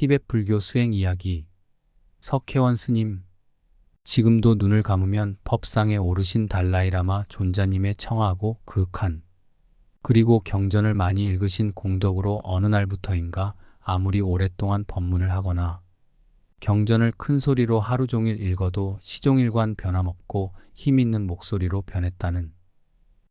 티베트 불교 수행 이야기. 석혜원 스님. 지금도 눈을 감으면 법상에 오르신 달라이라마 존자님의 청하고 그윽한 그리고 경전을 많이 읽으신 공덕으로 어느 날부터인가 아무리 오랫동안 법문을 하거나 경전을 큰 소리로 하루 종일 읽어도 시종일관 변함없고 힘있는 목소리로 변했다는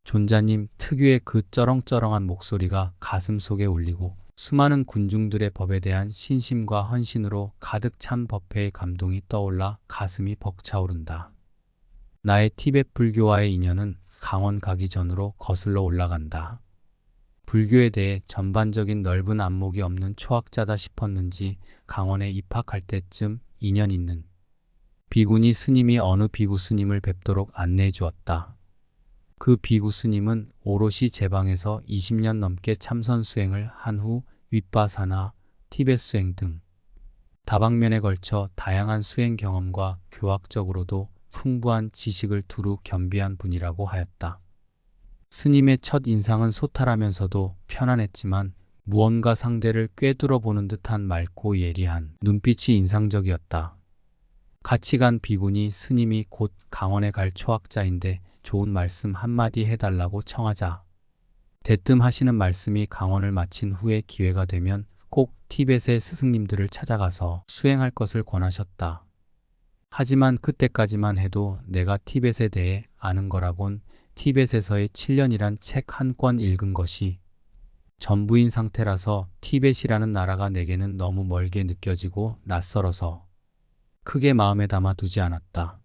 존자님 특유의 그 쩌렁쩌렁한 목소리가 가슴 속에 울리고 수많은 군중들의 법에 대한 신심과 헌신으로 가득 찬 법회의 감동이 떠올라 가슴이 벅차오른다. 나의 티베트 불교와의 인연은 강원 가기 전으로 거슬러 올라간다. 불교에 대해 전반적인 넓은 안목이 없는 초학자다 싶었는지 강원에 입학할 때쯤 인연 있는 비구니 스님이 어느 비구 스님을 뵙도록 안내해 주었다. 그 비구 스님은 오롯이 제 방에서 20년 넘게 참선 수행을 한 후 윗바사나 티베트 수행 등 다방면에 걸쳐 다양한 수행 경험과 교학적으로도 풍부한 지식을 두루 겸비한 분이라고 하였다. 스님의 첫 인상은 소탈하면서도 편안했지만 무언가 상대를 꿰뚫어 보는 듯한 맑고 예리한 눈빛이 인상적이었다. 같이 간 비구니 스님이 곧 강원에 갈 초학자인데 좋은 말씀 한마디 해달라고 청하자 대뜸 하시는 말씀이 강원을 마친 후에 기회가 되면 꼭 티벳의 스승님들을 찾아가서 수행할 것을 권하셨다. 하지만 그때까지만 해도 내가 티벳에 대해 아는 거라곤 티벳에서의 7년이란 책 한 권 읽은 것이 전부인 상태라서 티벳이라는 나라가 내게는 너무 멀게 느껴지고 낯설어서 크게 마음에 담아 두지 않았다.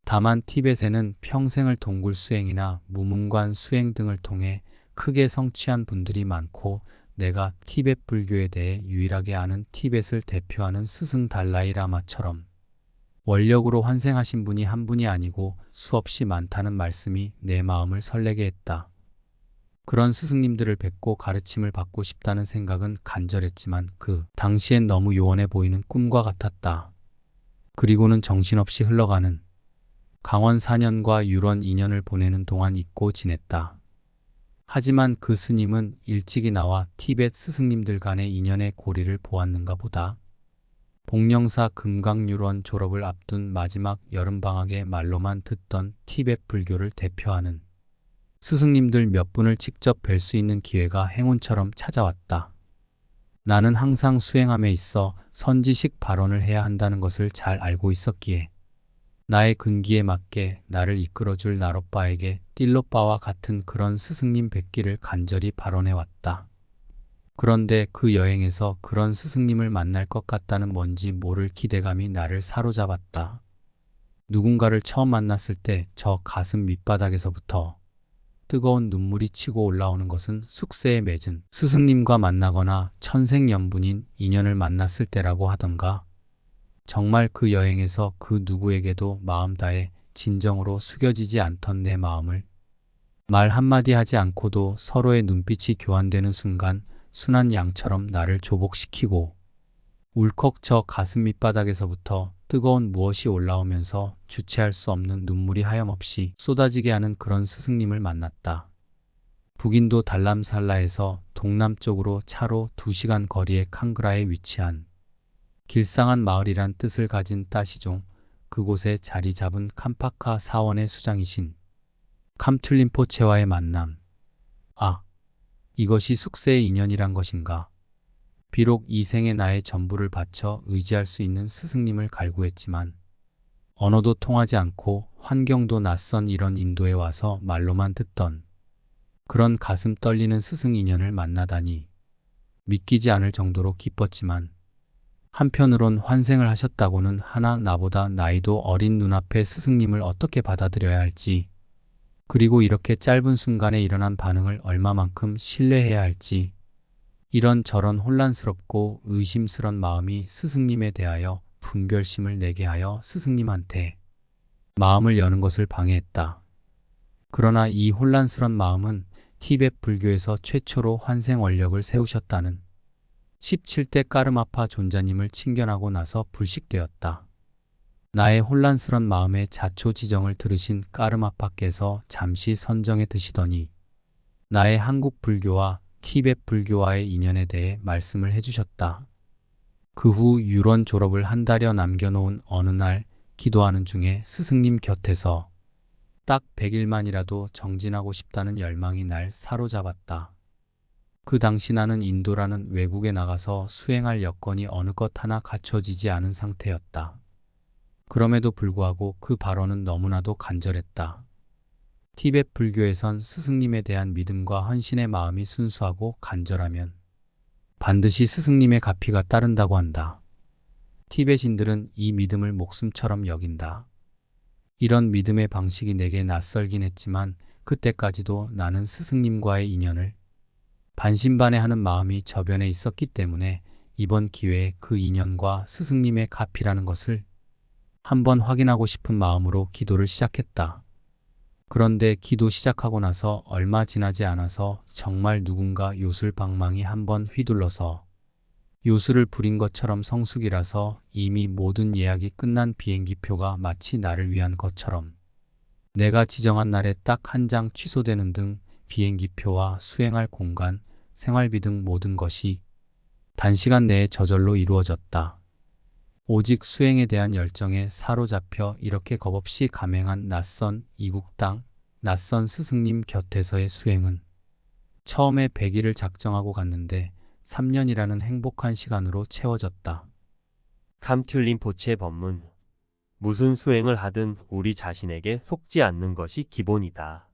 다만 티벳에는 평생을 동굴 수행이나 무문관 수행 등을 통해 크게 성취한 분들이 많고 내가 티베트 불교에 대해 유일하게 아는 티벳을 대표하는 스승 달라이라마처럼 원력으로 환생하신 분이 한 분이 아니고 수없이 많다는 말씀이 내 마음을 설레게 했다. 그런 스승님들을 뵙고 가르침을 받고 싶다는 생각은 간절했지만 그 당시엔 너무 요원해 보이는 꿈과 같았다. 그리고는 정신없이 흘러가는 강원 4년과 유런 2년을 보내는 동안 잊고 지냈다. 하지만 그 스님은 일찍이 나와 티베트 스승님들 간의 인연의 고리를 보았는가 보다. 복령사 금강유런 졸업을 앞둔 마지막 여름방학에 말로만 듣던 티베트 불교를 대표하는 스승님들 몇 분을 직접 뵐 수 있는 기회가 행운처럼 찾아왔다. 나는 항상 수행함에 있어 선지식 발언을 해야 한다는 것을 잘 알고 있었기에 나의 근기에 맞게 나를 이끌어줄 나롯바에게 띨로빠와 같은 그런 스승님 뵙기를 간절히 발언해왔다. 그런데 그 여행에서 그런 스승님을 만날 것 같다는 뭔지 모를 기대감이 나를 사로잡았다. 누군가를 처음 만났을 때 저 가슴 밑바닥에서부터 뜨거운 눈물이 치고 올라오는 것은 숙세에 맺은 스승님과 만나거나 천생연분인 인연을 만났을 때라고 하던가 정말 그 여행에서 그 누구에게도 마음 다해 진정으로 숙여지지 않던 내 마음을 말 한마디 하지 않고도 서로의 눈빛이 교환되는 순간 순한 양처럼 나를 조복시키고 울컥 저 가슴 밑바닥에서부터 뜨거운 무엇이 올라오면서 주체할 수 없는 눈물이 하염없이 쏟아지게 하는 그런 스승님을 만났다. 북인도 달람살라에서 동남쪽으로 차로 2시간 거리의 칸그라에 위치한 길상한 마을이란 뜻을 가진 따시종, 그곳에 자리 잡은 캄파카 사원의 수장이신 캄툴림포체와의 만남. 아, 이것이 숙세의 인연이란 것인가. 비록 이 생에 나의 전부를 바쳐 의지할 수 있는 스승님을 갈구했지만 언어도 통하지 않고 환경도 낯선 이런 인도에 와서 말로만 듣던 그런 가슴 떨리는 스승 인연을 만나다니 믿기지 않을 정도로 기뻤지만 한편으론 환생을 하셨다고는 하나 나보다 나이도 어린 눈앞의 스승님을 어떻게 받아들여야 할지 그리고 이렇게 짧은 순간에 일어난 반응을 얼마만큼 신뢰해야 할지 이런저런 혼란스럽고 의심스런 마음이 스승님에 대하여 분별심을 내게 하여 스승님한테 마음을 여는 것을 방해했다. 그러나 이 혼란스런 마음은 티베트 불교에서 최초로 환생 원력을 세우셨다는 17대 까르마파 존자님을 친견하고 나서 불식되었다. 나의 혼란스런 마음의 자초지정을 들으신 까르마파께서 잠시 선정해 드시더니 나의 한국 불교와 티베트 불교와의 인연에 대해 말씀을 해주셨다. 그 후 유론 졸업을 한 달여 남겨놓은 어느 날 기도하는 중에 스승님 곁에서 딱 100일만이라도 정진하고 싶다는 열망이 날 사로잡았다. 그 당시 나는 인도라는 외국에 나가서 수행할 여건이 어느 것 하나 갖춰지지 않은 상태였다. 그럼에도 불구하고 그 발언은 너무나도 간절했다. 티베트 불교에선 스승님에 대한 믿음과 헌신의 마음이 순수하고 간절하면 반드시 스승님의 가피가 따른다고 한다. 티베트인들은 이 믿음을 목숨처럼 여긴다. 이런 믿음의 방식이 내게 낯설긴 했지만 그때까지도 나는 스승님과의 인연을 반신반의하는 마음이 저변에 있었기 때문에 이번 기회에 그 인연과 스승님의 가피라는 것을 한번 확인하고 싶은 마음으로 기도를 시작했다. 그런데 기도 시작하고 나서 얼마 지나지 않아서 정말 누군가 요술 방망이 한번 휘둘러서 요술을 부린 것처럼 성수기라서 이미 모든 예약이 끝난 비행기표가 마치 나를 위한 것처럼 내가 지정한 날에 딱 한 장 취소되는 등 비행기표와 수행할 공간, 생활비 등 모든 것이 단시간 내에 저절로 이루어졌다. 오직 수행에 대한 열정에 사로잡혀 이렇게 겁없이 감행한 낯선 이국 땅, 낯선 스승님 곁에서의 수행은 처음에 100일을 작정하고 갔는데 3년이라는 행복한 시간으로 채워졌다. 캄튠림포체 법문. 무슨 수행을 하든 우리 자신에게 속지 않는 것이 기본이다.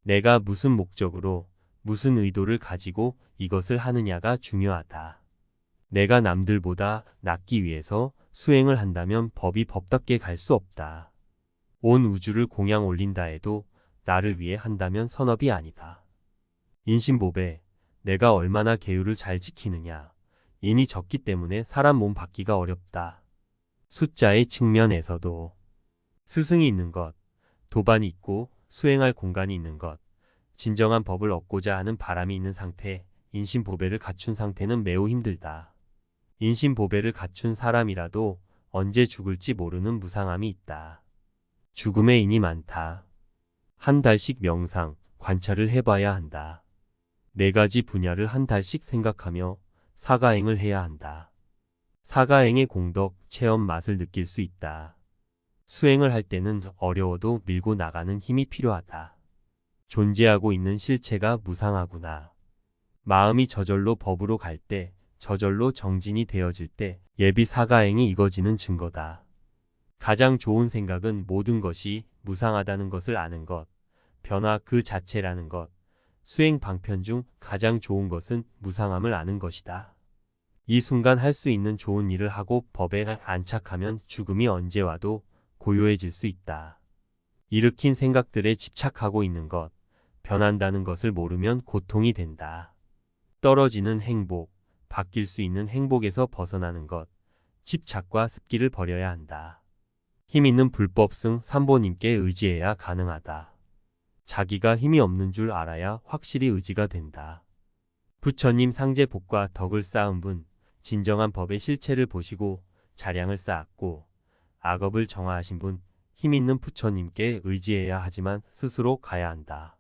내가 무슨 목적으로, 무슨 의도를 가지고 이것을 하느냐가 중요하다. 내가 남들보다 낫기 위해서 수행을 한다면 법이 법답게 갈 수 없다. 온 우주를 공양 올린다 해도 나를 위해 한다면 선업이 아니다. 인신보배, 내가 얼마나 계율을 잘 지키느냐. 인이 적기 때문에 사람 몸 받기가 어렵다. 숫자의 측면에서도 스승이 있는 것, 도반이 있고 수행할 공간이 있는 것, 진정한 법을 얻고자 하는 바람이 있는 상태, 인신보배를 갖춘 상태는 매우 힘들다. 인신보배를 갖춘 사람이라도 언제 죽을지 모르는 무상함이 있다. 죽음의 인이 많다. 한 달씩 명상, 관찰을 해봐야 한다. 4가지 분야를 한 달씩 생각하며 사가행을 해야 한다. 사가행의 공덕, 체험 맛을 느낄 수 있다. 수행을 할 때는 어려워도 밀고 나가는 힘이 필요하다. 존재하고 있는 실체가 무상하구나. 마음이 저절로 법으로 갈 때, 저절로 정진이 되어질 때 예비 사가행이 이거지는 증거다. 가장 좋은 생각은 모든 것이 무상하다는 것을 아는 것, 변화 그 자체라는 것, 수행 방편 중 가장 좋은 것은 무상함을 아는 것이다. 이 순간 할 수 있는 좋은 일을 하고 법에 안착하면 죽음이 언제 와도 고요해질 수 있다. 일으킨 생각들에 집착하고 있는 것, 변한다는 것을 모르면 고통이 된다. 떨어지는 행복, 바뀔 수 있는 행복에서 벗어나는 것, 집착과 습기를 버려야 한다. 힘 있는 불법승 삼보님께 의지해야 가능하다. 자기가 힘이 없는 줄 알아야 확실히 의지가 된다. 부처님 상제 복과 덕을 쌓은 분, 진정한 법의 실체를 보시고 자량을 쌓았고 악업을 정화하신 분, 힘 있는 부처님께 의지해야 하지만 스스로 가야 한다.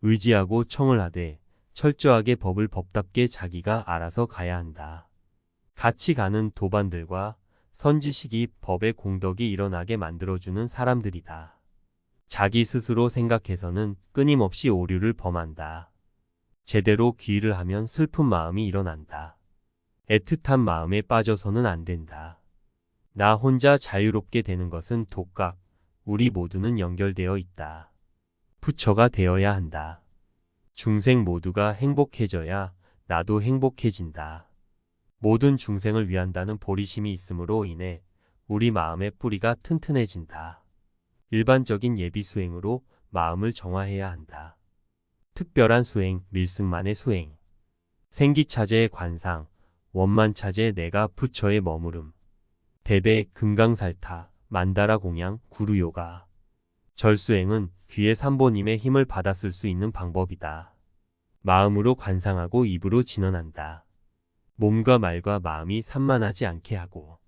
의지하고 청을 하되 철저하게 법을 법답게 자기가 알아서 가야 한다. 같이 가는 도반들과 선지식이 법의 공덕이 일어나게 만들어주는 사람들이다. 자기 스스로 생각해서는 끊임없이 오류를 범한다. 제대로 귀의를 하면 슬픈 마음이 일어난다. 애틋한 마음에 빠져서는 안 된다. 나 혼자 자유롭게 되는 것은 독각, 우리 모두는 연결되어 있다. 부처가 되어야 한다. 중생 모두가 행복해져야 나도 행복해진다. 모든 중생을 위한다는 보리심이 있음으로 인해 우리 마음의 뿌리가 튼튼해진다. 일반적인 예비 수행으로 마음을 정화해야 한다. 특별한 수행, 밀승만의 수행. 생기차제의 관상, 원만차제 내가 부처의 머무름. 대배, 금강살타, 만다라 공양, 구루요가. 절수행은 귀의 삼보님의 힘을 받아 쓸 수 있는 방법이다. 마음으로 관상하고 입으로 진언한다. 몸과 말과 마음이 산만하지 않게 하고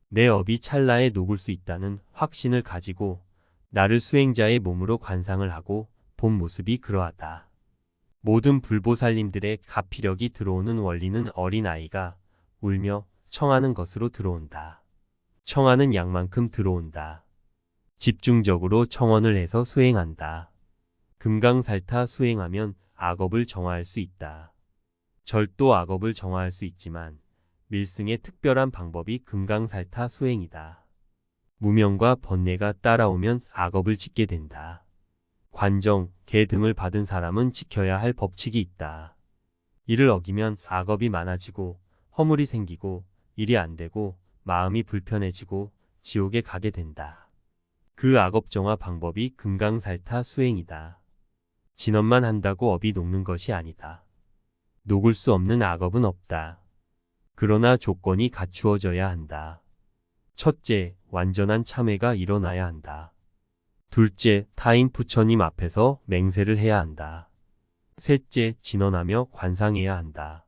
내 업이 찰나에 녹을 수 있다는 확신을 가지고 나를 수행자의 몸으로 관상을 하고 본 모습이 그러하다. 모든 불보살님들의 가피력이 들어오는 원리는 어린아이가 울며 청하는 것으로 들어온다. 청하는 양만큼 들어온다. 집중적으로 청원을 해서 수행한다. 금강살타 수행하면 악업을 정화할 수 있다. 절도 악업을 정화할 수 있지만 밀승의 특별한 방법이 금강살타 수행이다. 무명과 번뇌가 따라오면 악업을 짓게 된다. 관정, 계 등을 받은 사람은 지켜야 할 법칙이 있다. 이를 어기면 악업이 많아지고 허물이 생기고 일이 안 되고 마음이 불편해지고 지옥에 가게 된다. 그 악업 정화 방법이 금강살타 수행이다. 진업만 한다고 업이 녹는 것이 아니다. 녹을 수 없는 악업은 없다. 그러나 조건이 갖추어져야 한다. 첫째, 완전한 참회가 일어나야 한다. 둘째, 타인 부처님 앞에서 맹세를 해야 한다. 셋째, 진언하며 관상해야 한다.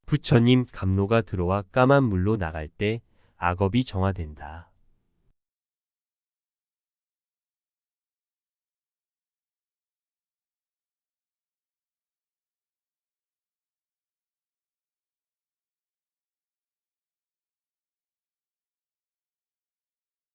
부처님 감로가 들어와 까만 물로 나갈 때 악업이 정화된다.